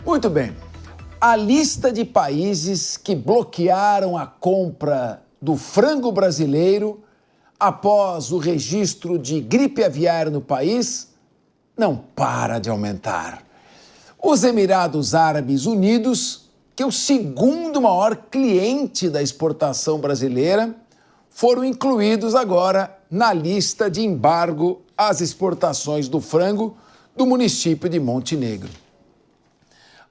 Muito bem. A lista de países que bloquearam a compra do frango brasileiro após o registro de gripe aviária no país não para de aumentar. Os Emirados Árabes Unidos, que é o segundo maior cliente da exportação brasileira, foram incluídos agora na lista de embargo às exportações do frango do município de Montenegro.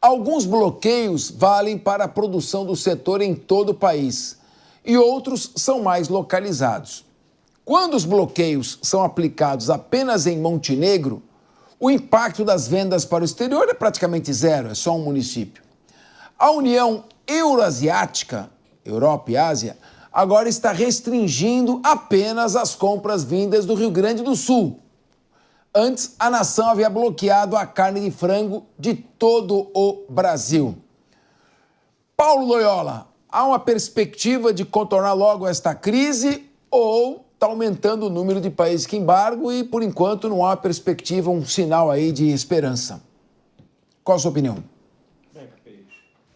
Alguns bloqueios valem para a produção do setor em todo o país e outros são mais localizados. Quando os bloqueios são aplicados apenas em Montenegro, o impacto das vendas para o exterior é praticamente zero, é só um município. A União Euroasiática, Europa e Ásia, agora está restringindo apenas as compras vindas do Rio Grande do Sul. Antes, a nação havia bloqueado a carne de frango de todo o Brasil. Paulo Loyola, há uma perspectiva de contornar logo esta crise ou está aumentando o número de países que embargam e, por enquanto, não há perspectiva, um sinal aí de esperança? Qual a sua opinião? Bem, Capês,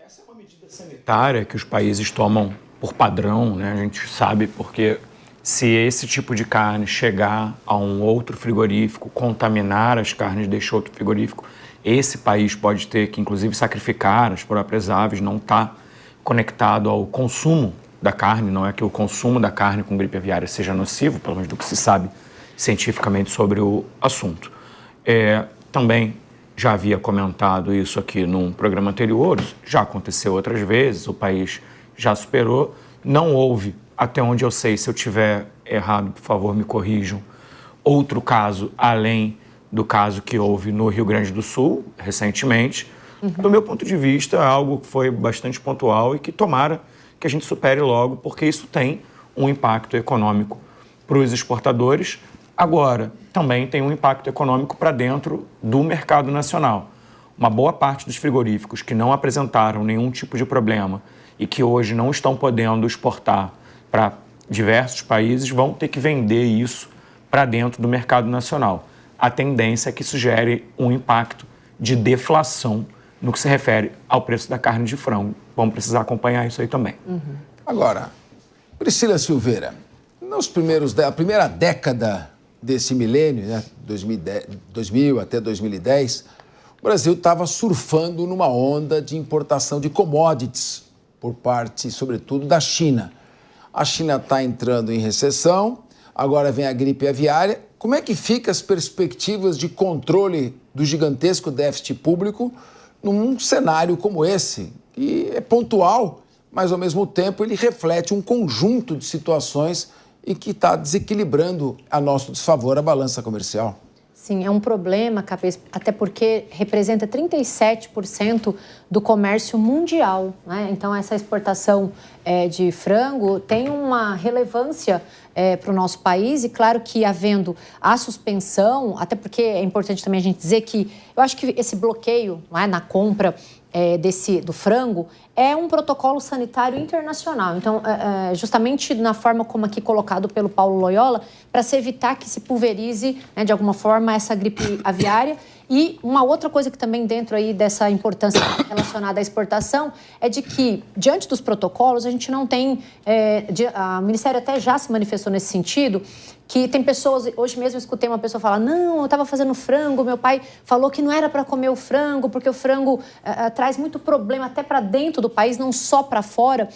essa é uma medida sanitária que os países tomam por padrão, né? A gente sabe porque se esse tipo de carne chegar a um outro frigorífico, contaminar as carnes deste outro frigorífico, esse país pode ter que, inclusive, sacrificar as próprias aves, não está conectado ao consumo da carne, não é que o consumo da carne com gripe aviária seja nocivo, pelo menos do que se sabe cientificamente sobre o assunto. Também já havia comentado isso aqui num programa anterior, já aconteceu outras vezes, o país já superou, não houve, até onde eu sei, se eu tiver errado, por favor, me corrijam, outro caso além do caso que houve no Rio Grande do Sul, recentemente. Do meu ponto de vista, é algo que foi bastante pontual e que tomara que a gente supere logo, porque isso tem um impacto econômico para os exportadores. Agora, também tem um impacto econômico para dentro do mercado nacional. Uma boa parte dos frigoríficos que não apresentaram nenhum tipo de problema e que hoje não estão podendo exportar para diversos países vão ter que vender isso para dentro do mercado nacional. A tendência é que isso gere um impacto de deflação no que se refere ao preço da carne de frango. Vamos precisar acompanhar isso aí também. Agora, Priscila Silveira, a primeira década desse milênio, né, 2000 até 2010, o Brasil estava surfando numa onda de importação de commodities por parte, sobretudo, da China. A China está entrando em recessão, agora vem a gripe aviária. Como é que ficam as perspectivas de controle do gigantesco déficit público num cenário como esse, que é pontual, mas ao mesmo tempo ele reflete um conjunto de situações e que está desequilibrando a nosso desfavor a balança comercial? Sim, é um problema, Capês, até porque representa 37% do comércio mundial, né? Então, essa exportação de frango tem uma relevância para o nosso país e, claro, que havendo a suspensão, até porque é importante também a gente dizer que eu acho que esse bloqueio, não é, na compra do frango é um protocolo sanitário internacional. Então, justamente na forma como aqui colocado pelo Paulo Loyola, para se evitar que se pulverize, né, de alguma forma, essa gripe aviária. E uma outra coisa que também dentro aí dessa importância relacionada à exportação é de que, diante dos protocolos, a gente não tem... o Ministério até já se manifestou nesse sentido, que tem pessoas... Hoje mesmo eu escutei uma pessoa falar, não, eu estava fazendo frango, meu pai falou que não era para comer o frango, porque o frango traz muito problema até para dentro do país, não só para fora.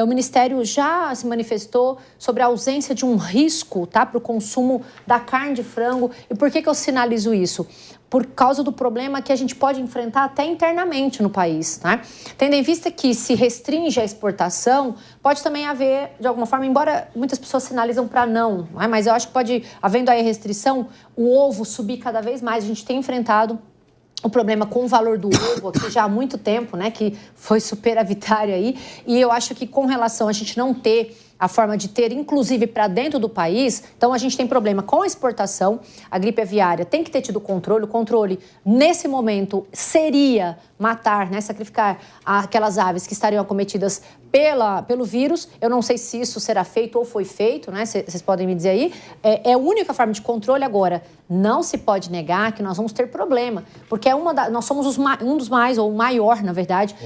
O Ministério já se manifestou sobre a ausência de um risco, tá, para o consumo da carne de frango. E por que eu sinalizo isso? Por causa do problema que a gente pode enfrentar até internamente no país, né? Tendo em vista que se restringe a exportação, pode também haver, de alguma forma, embora muitas pessoas sinalizam para não, né? Mas eu acho que pode, havendo aí restrição, o ovo subir cada vez mais. A gente tem enfrentado o problema com o valor do ovo aqui já há muito tempo, né, que foi superavitário aí, e eu acho que com relação a gente não ter a forma de ter, inclusive, para dentro do país, então a gente tem problema com a exportação, a gripe aviária tem que ter tido controle, o controle, nesse momento, seria matar, né, sacrificar aquelas aves que estariam acometidas pelo vírus. Eu não sei se isso será feito ou foi feito, né? Vocês podem me dizer aí. É a única forma de controle. Agora, não se pode negar que nós vamos ter problema, porque nós somos um dos mais, ou o maior, na verdade.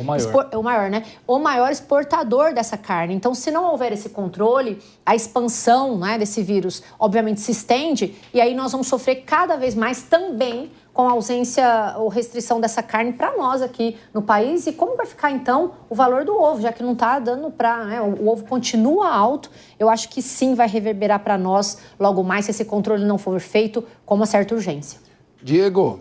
O maior, né? O maior exportador dessa carne. Então, se não houver esse controle, a expansão, né, desse vírus, obviamente, se estende, e aí nós vamos sofrer cada vez mais também com a ausência ou restrição dessa carne para nós aqui no país. E como vai ficar, então, o valor do ovo, já que não está dando para... Né, o ovo continua alto. Eu acho que sim vai reverberar para nós logo mais se esse controle não for feito com uma certa urgência. Diego,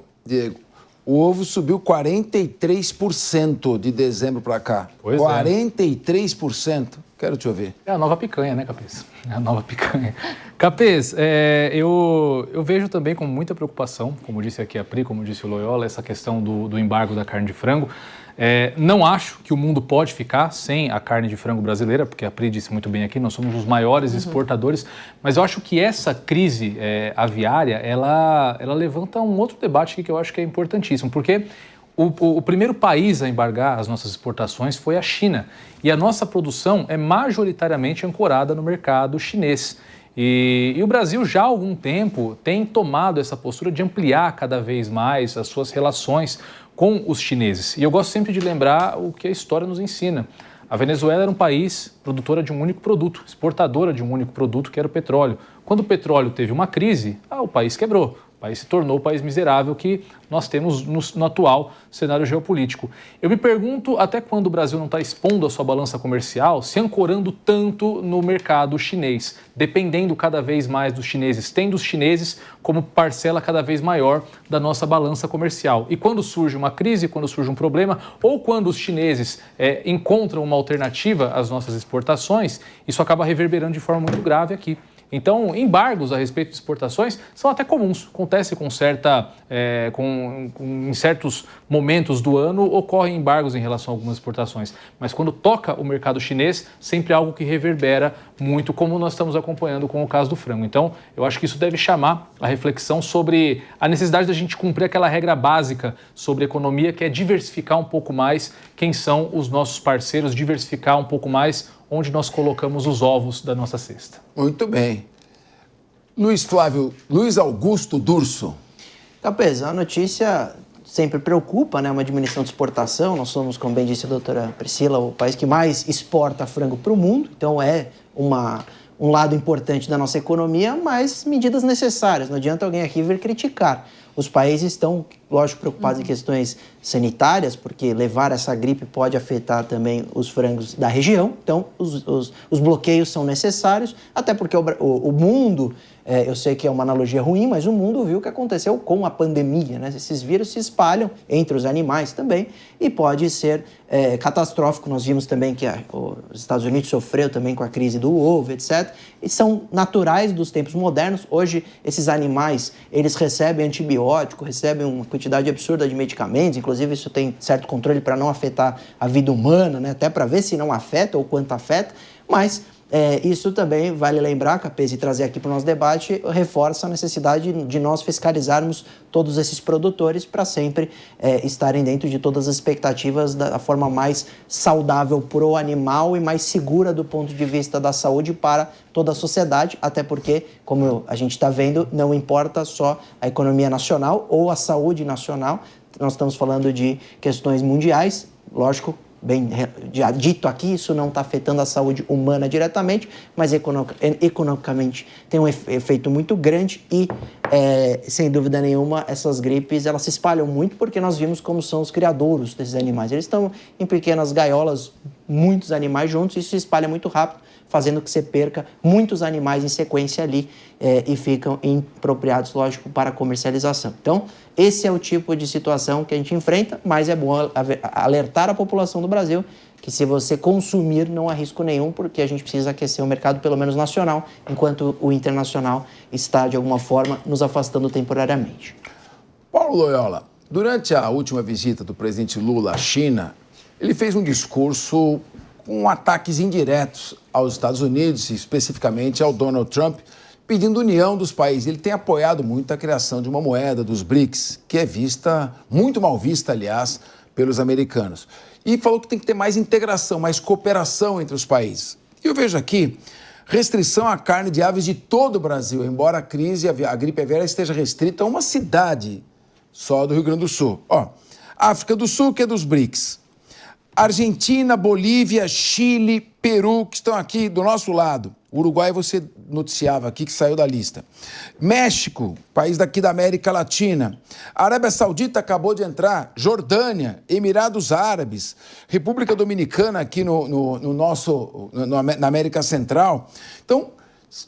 o ovo subiu 43% de dezembro para cá. Pois 43%. Quero te ouvir. É a nova picanha, né, Capês? É a nova picanha. Capês, eu vejo também com muita preocupação, como disse aqui a Pri, como disse o Loyola, essa questão do embargo da carne de frango. Não acho que o mundo pode ficar sem a carne de frango brasileira, porque a Pri disse muito bem aqui, nós somos os maiores exportadores, mas eu acho que essa crise aviária, ela levanta um outro debate aqui que eu acho que é importantíssimo, porque o primeiro país a embargar as nossas exportações foi a China, e a nossa produção é majoritariamente ancorada no mercado chinês. E o Brasil já há algum tempo tem tomado essa postura de ampliar cada vez mais as suas relações com os chineses. E eu gosto sempre de lembrar o que a história nos ensina. A Venezuela era um país produtora de um único produto, exportadora de um único produto, que era o petróleo. Quando o petróleo teve uma crise, o país quebrou. O país se tornou o país miserável que nós temos no atual cenário geopolítico. Eu me pergunto até quando o Brasil não está expondo a sua balança comercial, se ancorando tanto no mercado chinês, dependendo cada vez mais dos chineses, tendo os chineses como parcela cada vez maior da nossa balança comercial. E quando surge uma crise, quando surge um problema, ou quando os chineses encontram uma alternativa às nossas exportações, isso acaba reverberando de forma muito grave aqui. Então, embargos a respeito de exportações são até comuns. Acontece em certos momentos do ano, ocorrem embargos em relação a algumas exportações. Mas quando toca o mercado chinês, sempre é algo que reverbera muito, como nós estamos acompanhando com o caso do frango. Então, eu acho que isso deve chamar a reflexão sobre a necessidade da gente cumprir aquela regra básica sobre economia, que é diversificar um pouco mais quem são os nossos parceiros, diversificar um pouco mais onde nós colocamos os ovos da nossa cesta. Muito bem. Luiz Augusto Durso. Capês, a notícia sempre preocupa, né? Uma diminuição de exportação. Nós somos, como bem disse a doutora Priscila, o país que mais exporta frango para o mundo. Então é um lado importante da nossa economia, mas medidas necessárias. Não adianta alguém aqui vir criticar. Os países estão, lógico, preocupados em questões sanitárias, porque levar essa gripe pode afetar também os frangos da região. Então, os bloqueios são necessários, até porque o mundo, eu sei que é uma analogia ruim, mas o mundo viu o que aconteceu com a pandemia, né? Esses vírus se espalham entre os animais também e pode ser catastrófico. Nós vimos também que os Estados Unidos sofreu também com a crise do ovo, etc. E são naturais dos tempos modernos. Hoje, esses animais, eles recebem antibiótico, recebem uma quantidade absurda de medicamentos, inclusive isso tem certo controle para não afetar a vida humana, né? Até para ver se não afeta ou quanto afeta, mas isso também vale lembrar, Capês, e trazer aqui para o nosso debate, reforça a necessidade de nós fiscalizarmos todos esses produtores para sempre estarem dentro de todas as expectativas da forma mais saudável para o animal e mais segura do ponto de vista da saúde para toda a sociedade, até porque, como a gente está vendo, não importa só a economia nacional ou a saúde nacional, nós estamos falando de questões mundiais, lógico, bem dito aqui, isso não está afetando a saúde humana diretamente, mas economicamente tem um efeito muito grande e, sem dúvida nenhuma, essas gripes elas se espalham muito porque nós vimos como são os criadouros desses animais. Eles estão em pequenas gaiolas, muitos animais juntos, e isso se espalha muito rápido, fazendo que você perca muitos animais em sequência ali e ficam inapropriados, lógico, para comercialização. Então, esse é o tipo de situação que a gente enfrenta, mas é bom alertar a população do Brasil que se você consumir não há risco nenhum, porque a gente precisa aquecer o mercado, pelo menos nacional, enquanto o internacional está, de alguma forma, nos afastando temporariamente. Paulo Loyola, durante a última visita do presidente Lula à China, ele fez um discurso com ataques indiretos aos Estados Unidos, especificamente ao Donald Trump, pedindo união dos países. Ele tem apoiado muito a criação de uma moeda dos BRICS, que é muito mal vista, aliás, pelos americanos. E falou que tem que ter mais integração, mais cooperação entre os países. E eu vejo aqui restrição à carne de aves de todo o Brasil, embora a crise, a gripe aviária esteja restrita a uma cidade só do Rio Grande do Sul. Ó, África do Sul, que é dos BRICS. Argentina, Bolívia, Chile, Peru, que estão aqui do nosso lado. Uruguai, você noticiava aqui que saiu da lista. México, país daqui da América Latina. Arábia Saudita acabou de entrar. Jordânia, Emirados Árabes, República Dominicana aqui na América Central. Então,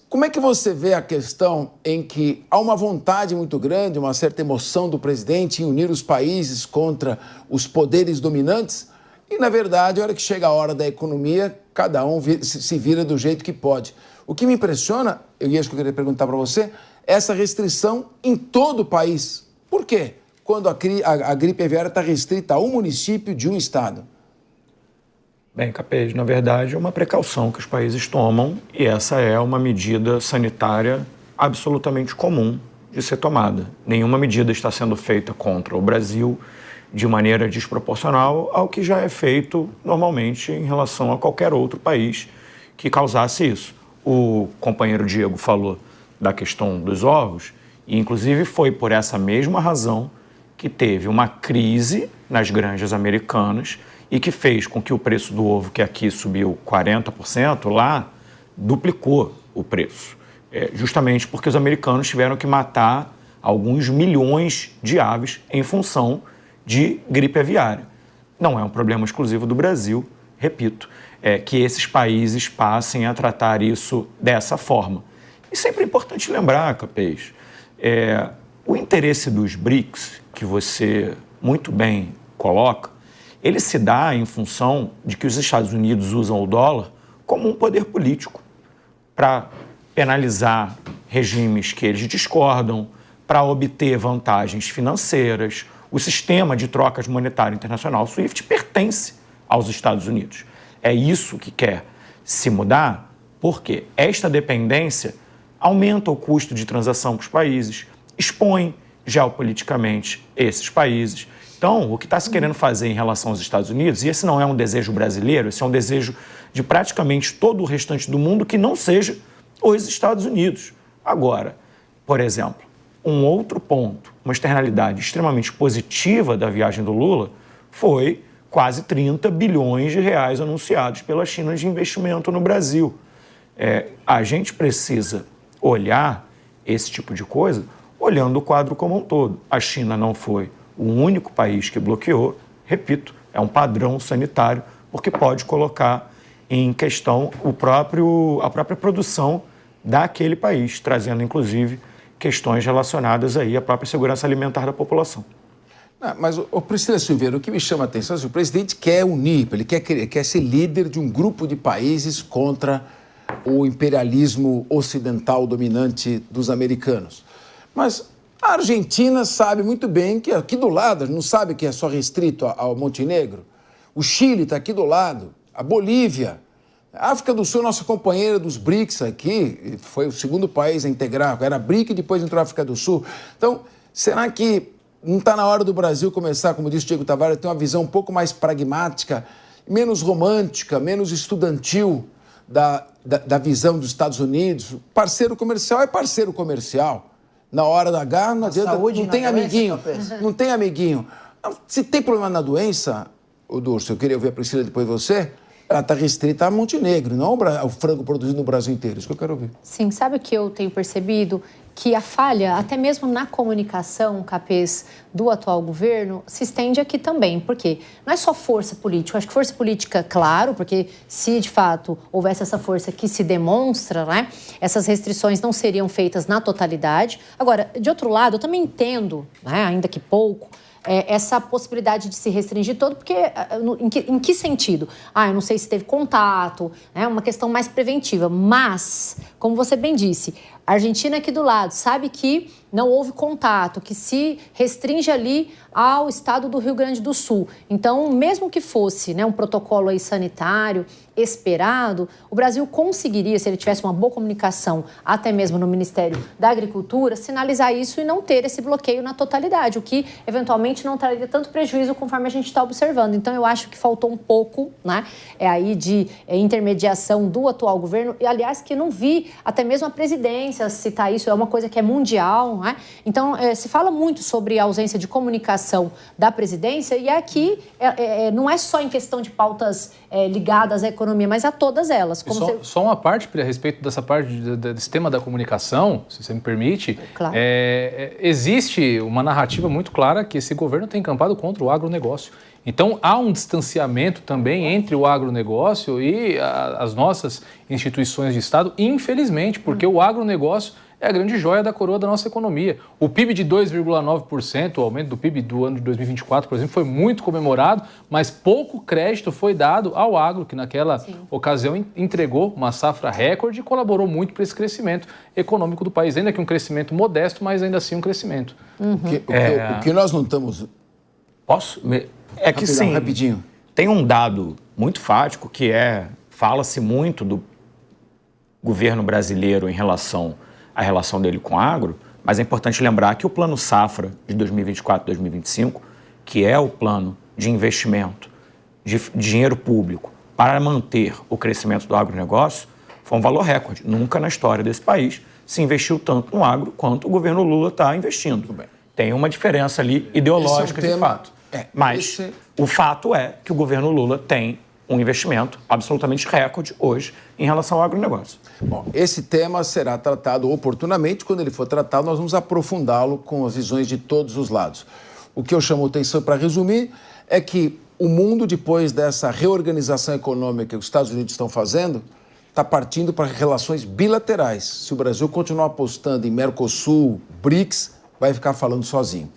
como é que você vê a questão em que há uma vontade muito grande, uma certa emoção do presidente em unir os países contra os poderes dominantes? E, na verdade, a hora que chega a hora da economia, cada um se vira do jeito que pode. O que me impressiona, e acho que eu queria perguntar para você, é essa restrição em todo o país. Por quê? Quando a gripe aviária está restrita a um município de um estado. Bem, Capês, na verdade é uma precaução que os países tomam e essa é uma medida sanitária absolutamente comum de ser tomada. Nenhuma medida está sendo feita contra o Brasil de maneira desproporcional ao que já é feito normalmente em relação a qualquer outro país que causasse isso. O companheiro Diego falou da questão dos ovos e, inclusive, foi por essa mesma razão que teve uma crise nas granjas americanas e que fez com que o preço do ovo, que aqui subiu 40%, lá duplicou o preço. Justamente porque os americanos tiveram que matar alguns milhões de aves em função de gripe aviária. Não é um problema exclusivo do Brasil, repito, que esses países passem a tratar isso dessa forma. E sempre é importante lembrar, Capês, o interesse dos BRICS, que você muito bem coloca, ele se dá em função de que os Estados Unidos usam o dólar como um poder político para penalizar regimes que eles discordam, para obter vantagens financeiras. O sistema de trocas monetário internacional, o SWIFT, pertence aos Estados Unidos. É isso que quer se mudar, porque esta dependência aumenta o custo de transação para os países, expõe geopoliticamente esses países. Então, o que está se querendo fazer em relação aos Estados Unidos, e esse não é um desejo brasileiro, esse é um desejo de praticamente todo o restante do mundo que não seja os Estados Unidos. Agora, por exemplo, um outro ponto, uma externalidade extremamente positiva da viagem do Lula foi quase 30 bilhões de reais anunciados pela China de investimento no Brasil. A gente precisa olhar esse tipo de coisa olhando o quadro como um todo. A China não foi o único país que bloqueou, repito, é um padrão sanitário, porque pode colocar em questão a própria produção daquele país, trazendo inclusive questões relacionadas aí à própria segurança alimentar da população. Mas, Priscila Silveira, o que me chama a atenção é que o presidente quer unir, ele quer ser líder de um grupo de países contra o imperialismo ocidental dominante dos americanos. Mas a Argentina sabe muito bem que aqui do lado, não sabe que é só restrito ao Montenegro. O Chile está aqui do lado, a Bolívia. A África do Sul, nossa companheira dos BRICS aqui, foi o segundo país a integrar, era BRIC e depois entrou a África do Sul. Então, será que não está na hora do Brasil começar, como disse o Diego Tavares, a ter uma visão um pouco mais pragmática, menos romântica, menos estudantil da visão dos Estados Unidos? Parceiro comercial é parceiro comercial. Na hora da H, não adianta, não tem amiguinho, não tem amiguinho. Se tem problema na doença, o Durso, eu queria ouvir a Priscila depois você, ela está restrita a Montenegro, não ao frango produzido no Brasil inteiro. Isso que eu quero ouvir. Sim, sabe o que eu tenho percebido? Que a falha, até mesmo na comunicação, Capês, do atual governo, se estende aqui também. Por quê? Não é só força política. Eu acho que força política, claro, porque se de fato houvesse essa força que se demonstra, né, essas restrições não seriam feitas na totalidade. Agora, de outro lado, eu também entendo, né, ainda que pouco, essa possibilidade de se restringir todo, porque em que sentido? Eu não sei se teve contato, é uma questão mais preventiva, mas, como você bem disse, a Argentina aqui do lado sabe que não houve contato, que se restringe ali ao estado do Rio Grande do Sul. Então, mesmo que fosse, né, um protocolo aí sanitário esperado, o Brasil conseguiria, se ele tivesse uma boa comunicação, até mesmo no Ministério da Agricultura, sinalizar isso e não ter esse bloqueio na totalidade, o que eventualmente não traria tanto prejuízo conforme a gente está observando. Então, eu acho que faltou um pouco, né, aí de intermediação do atual governo, e aliás, que não vi até mesmo a presidência citar isso, é uma coisa que é mundial, né? Então, se fala muito sobre a ausência de comunicação da presidência, e aqui não é só em questão de pautas ligadas à economia, mas a todas elas. Como só uma parte, Pri, a respeito dessa parte desse tema da comunicação, se você me permite. Claro. Existe uma narrativa muito clara que esse governo tem encampado contra o agronegócio. Então, há um distanciamento também entre o agronegócio e as nossas instituições de Estado, infelizmente, porque o agronegócio é a grande joia da coroa da nossa economia. O PIB de 2,9%, o aumento do PIB do ano de 2024, por exemplo, foi muito comemorado, mas pouco crédito foi dado ao agro, que naquela ocasião entregou uma safra recorde e colaborou muito para esse crescimento econômico do país. Ainda que um crescimento modesto, mas ainda assim um crescimento. O que nós não estamos... Posso? É que sim, rapidinho. Tem um dado muito fático que fala-se muito do governo brasileiro em relação à relação dele com o agro, mas é importante lembrar que o Plano Safra de 2024-2025, que é o plano de investimento de dinheiro público para manter o crescimento do agronegócio, foi um valor recorde. Nunca na história desse país se investiu tanto no agro quanto o governo Lula está investindo. Tem uma diferença ali ideológica de fato. Mas o fato é que o governo Lula tem um investimento absolutamente recorde hoje em relação ao agronegócio. Bom, esse tema será tratado oportunamente. Quando ele for tratado, nós vamos aprofundá-lo com as visões de todos os lados. O que eu chamo a atenção, para resumir, é que o mundo, depois dessa reorganização econômica que os Estados Unidos estão fazendo, está partindo para relações bilaterais. Se o Brasil continuar apostando em Mercosul, BRICS, vai ficar falando sozinho.